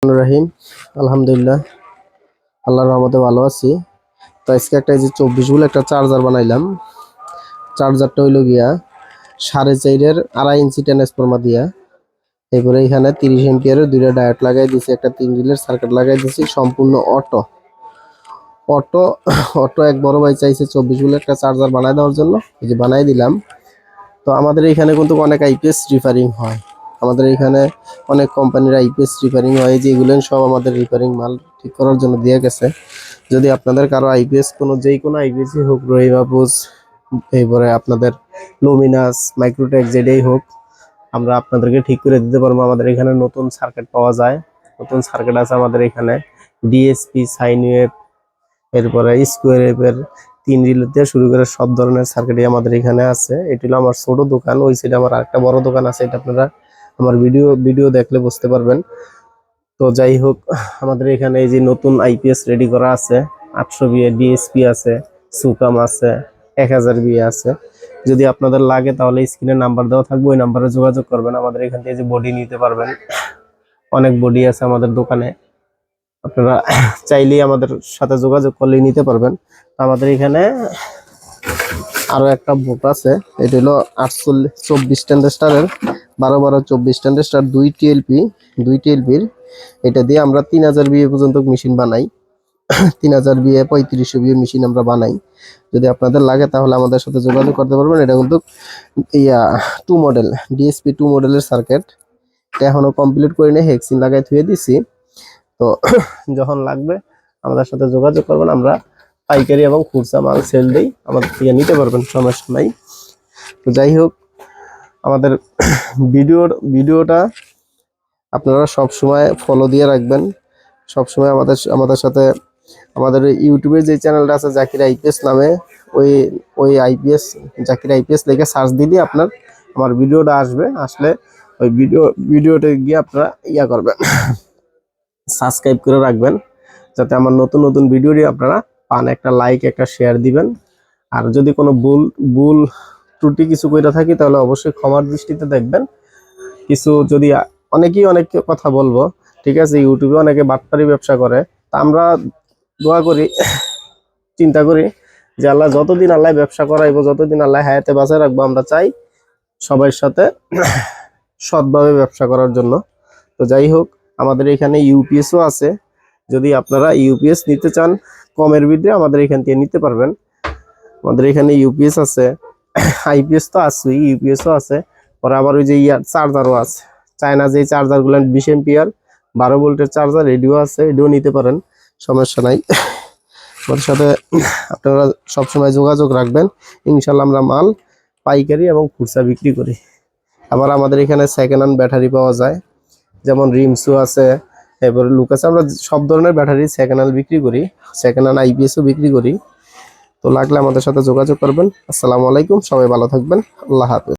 রহিম আলহামদুলিল্লাহ আল্লাহর রহমতে ভালো আছি। তো আজকে একটা এই যে 24 ভোল্ট একটা চার্জার বানাইলাম। চার্জারটা হইল গিয়া 4.5-এর 2.5 ইঞ্চি ট্রান্সফরমার দিয়া। এরপরে এখানে 30 এম্পিয়ারের দুইটা ডায়োড লাগাই দিছি, একটা 3 রিলের সার্কিট লাগাই দিছি, সম্পূর্ণ অটো অটো অটো। এক বড় ভাই চাইছে 24 ভোল্ট একটা চার্জার বানাই দেওয়ার জন্য, এই যে বানাই দিলাম। তো আমাদের এখানে কিন্তু অনেক আইপিএস রিপেয়ারিং হয়, আমাদের এখানে অনেক কোম্পানির আইপিএস রিপেয়ারিং হয়, যেগুলো সব আমাদের রিপেয়ারিং মাল ঠিক করার জন্য দিয়ে গেছে। যদি আপনাদের কারো আইপিএস কোনো আইপিএসই হোক, রহিমাপুস, এরপরে আপনাদের লুমিনাস, মাইক্রোটেক, যেটাই হোক, আমরা আপনাদেরকে ঠিক করে দিতে পারবো। আমাদের এখানে নতুন সার্কিট পাওয়া যায়, নতুন সার্কিট আছে আমাদের এখানে, ডিএসপি, সাইন ওয়েভ, এরপরে স্কোয়ার ওয়েভের 3 রিলে দিয়ে শুরু করে সব ধরনের সার্কিটই আমাদের এখানে আছে। এটি হলো আমার ছোট দোকান, ওই সাইডে আমার আরেকটা বড় দোকান আছে, এটা আপনারা আমার ভিডিও দেখলে বুঝতে পারবেন। তো যাই হোক, আমাদের এখানে এই যে নতুন আইপিএস রেডি করা আছে, 800 বিএ ডিএসপি আছে, সুকাম আছে, 1000 বিএ আছে। যদি আপনাদের লাগে তাহলে স্ক্রিনে নাম্বার দেওয়া থাকবে, ওই নাম্বারে যোগাযোগ করবেন। আমাদের এখান থেকে যে বডি নিতে পারবেন, অনেক বডি আছে আমাদের দোকানে, আপনারা চাইলেই আমাদের সাথে যোগাযোগ করলেই নিতে পারবেন। আমাদের এখানে আরো একটা বোর্ড আছে, এটা হলো 24 ট্রানজিস্টরের 12-12-24 ট্রানজিস্টর 2 টিএলপির। এটা দিয়ে আমরা 3000 বিএ পর্যন্ত মেশিন বানাই, 3000 বিএ 3500 বিএ মেশিন আমরা বানাই। যদি আপনাদের লাগে তাহলে আমাদের সাথে যোগাযোগ করতে পারবেন। এটা কিন্তু 2 মডেল, ডিএসপি 2 মডেলের সার্কিট, এটা এখনো কমপ্লিট করে নিয়ে হেক্সিন লাগাই থুয়ে দিছি। তো যখন লাগবে আমাদের সাথে যোগাযোগ করবেন, আমরা পাইকারি এবং খুচরা মাল সেল দেই, আমাদের থেকে নিতে পারবেন, সমস্যা নাই। তো যাই হোক, আমাদের ভিডিওটা আপনারা সব সময় ফলো দিয়ে রাখবেন, সব সময় আমাদের সাথে। আমাদের ইউটিউবে যে চ্যানেলটা আছে জাকির আইপিএস নামে, ওই আইপিএস জাকির আইপিএস লিখে সার্চ দিলে আপনার আমার ভিডিওটা আসবে, আসলে ওই ভিডিওটা গিয়ে আপনারা করবেন, সাবস্ক্রাইব করে রাখবেন, যাতে আমার নতুন ভিডিওটি আপনারা পান। একটা লাইক, একটা শেয়ার দিবেন। আর যদি কোনো ভুল ত্রুটি কিছু কইরা থাকি তাহলে অবশ্যই ক্ষমার দৃষ্টিতে দেখবেন। কিছু যদি অনেক কথা বলবো, ঠিক আছে, ইউটিউবে অনেকে বাটপারি ব্যবসা করে, তা আমরা দোয়া করি, চিন্তা করি যে আল্লাহ যতদিন আল্লাহ ব্যবসা করাইবো, যতদিন আল্লাহ হায়াতে বাঁচায় রাখবো, আমরা চাই সবার সাথে সৎভাবে ব্যবসা করার জন্য। তো যাই হোক, আমাদের এখানে ইউপিএসও আছে, যদি আপনারা ইউপিএস নিতে চান কমের ভিতরে, আমাদের এখান থেকে নিতে পারবেন। আমাদের এখানে ইউপিএস আছে, আইপিএস তো আছে, ইউপিএসও আছে, পরে আবার ওই যে চার্জারও আছে, চায়না যে চার্জারগুলো 20 এম্পিয়ার 12 ভোল্টের চার্জার, রেডিও আছে, এডিও নিতে পারেন, সমস্যা নাই। আমাদের সাথে আপনারা সবসময় যোগাযোগ রাখবেন, ইনশাল্লাহ আমরা মাল পাইকারি এবং খুচরা বিক্রি করি। আবার আমাদের এখানে সেকেন্ড হ্যান্ড ব্যাটারি পাওয়া যায়, যেমন রিমসু আছে, এরপরে লুকাস, আমরা সব ধরনের ব্যাটারি সেকেন্ড হ্যান্ড বিক্রি করি, সেকেন্ড হ্যান্ড আইপিএসও বিক্রি করি। তো লাগলে আমাদের সাথে যোগাযোগ করবেন। আসসালামু আলাইকুম, সবাই ভালো থাকবেন, আল্লাহ হাফেজ।